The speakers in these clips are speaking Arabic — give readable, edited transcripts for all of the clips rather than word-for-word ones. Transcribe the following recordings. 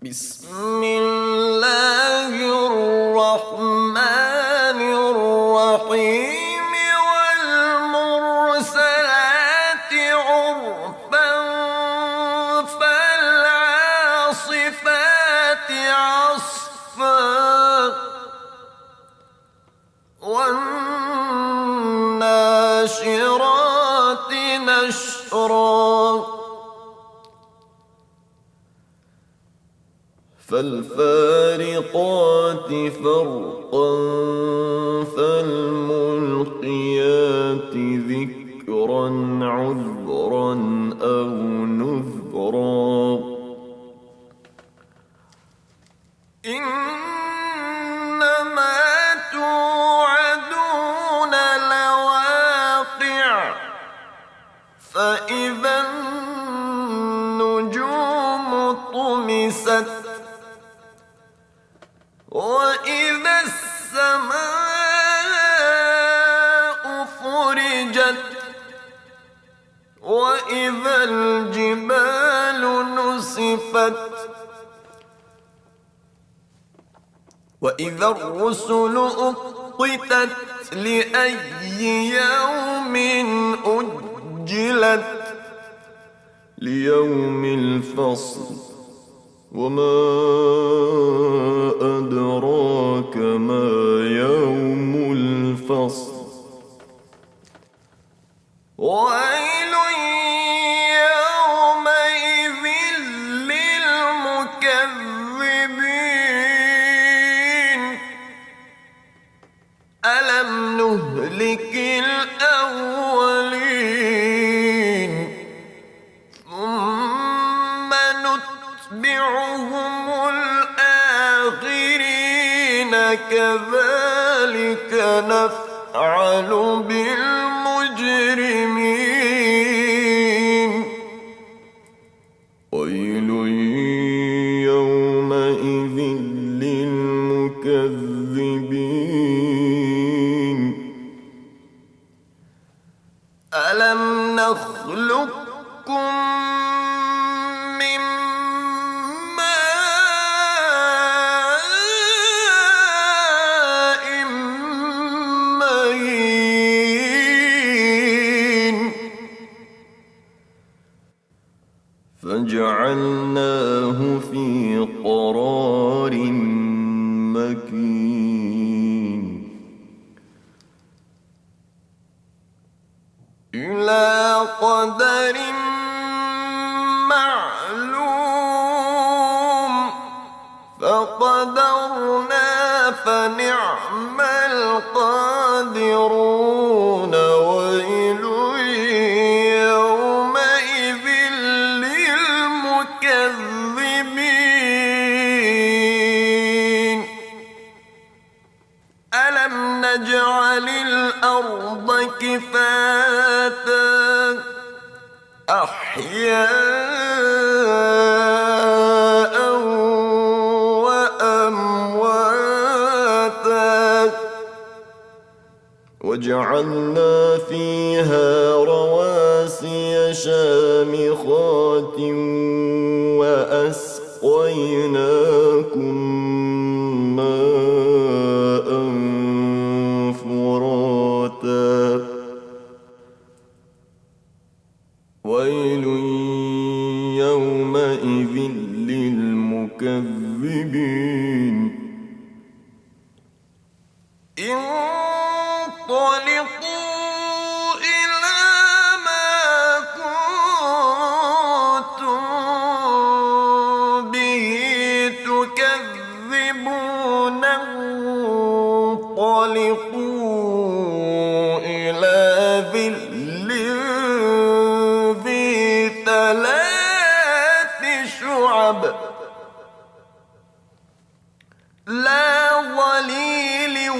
بسم الله الرحمن الرحيم والمرسلات عرفا فالعاصفات عصفا والناشرات نشرا فالفارقات فرقا فالملقيات ذكرا عذرا أو نذرا إنما توعدون لواقع فإذا النجوم طمست وإذا السماء فرجت وإذا الجبال نسفت وإذا الرسل أقتت لأي يوم أجلت ليوم الفصل وما أدراك ما يوم الفصل ويل يومئذ للمكذبين ألم نهلك الأولين ثم نتبعهم الآخرين كذلك نفعل بالمجرمين ويل يومئذ للمكذبين ألم نخلقكم من ماء مهين فجعلناه في قرار مكين إلى قدر معلوم فقدرنا فنعم القادرون ويل يومئذ للمكذبين ألم نجعل الأرض كفاتا أحياء وأمواتا وجعلنا فيها رواسي شامخات وأسقيناكم ماء فراتا ويل يومئذ للمكذبين انطلقوا إلى ما كنتم به تكذبون انطلقوا إلى ظل ذي ثلاث شعب لا ظليل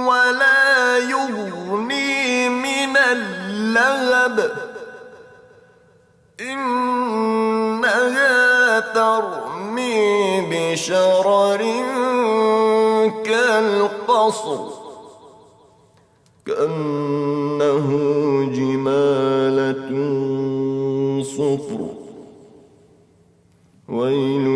ولا يغني من اللهب إنها ترمي بشرر كالقصر كأنه جمالة صفر ويل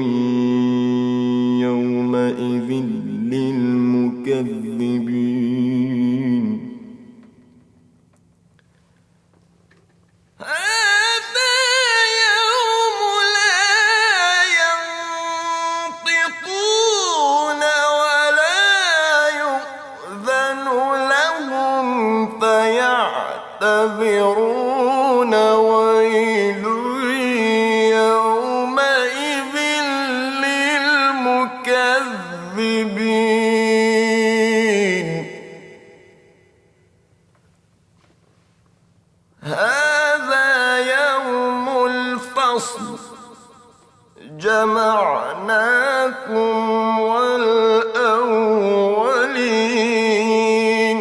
الفصل جمعناكم والأولين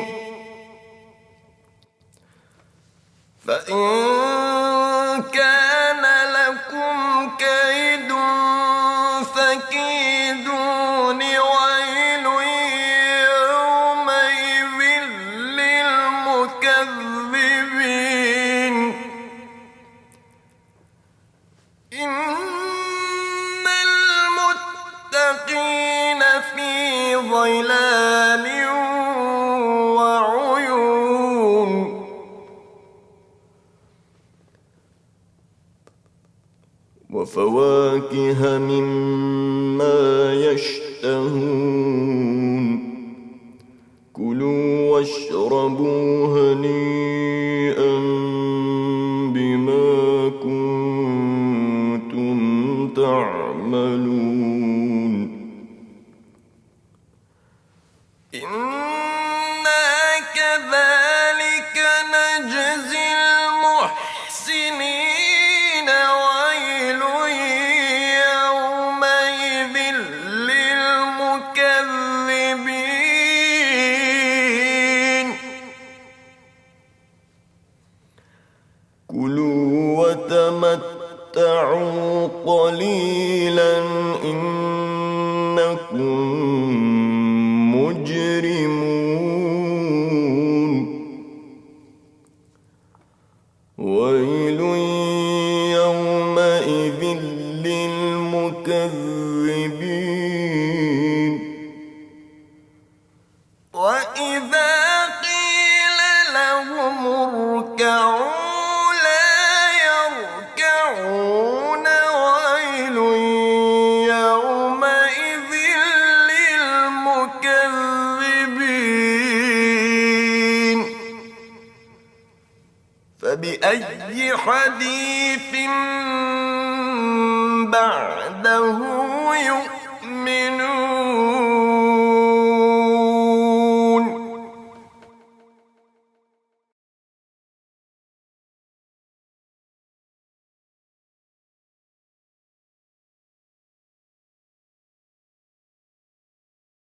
فإن كان لكم كيد فكيدون ويل يومئذ للمكذبين إن المتقين في ظلال وعيون وفواكه مما يشتهون كلوا واشربوا هنيئا بما كنتم تعملون إنا كذلك نجزي المحسنين ويل يومئذ للمكذبين كلوا وتمتعوا قليلا إنكم مجرمون ويل يومئذ للمكذبين وإذا قيل لهم اركعوا لا يركعون ويل يومئذ للمكذبين فبأي حديث بعده يؤمنون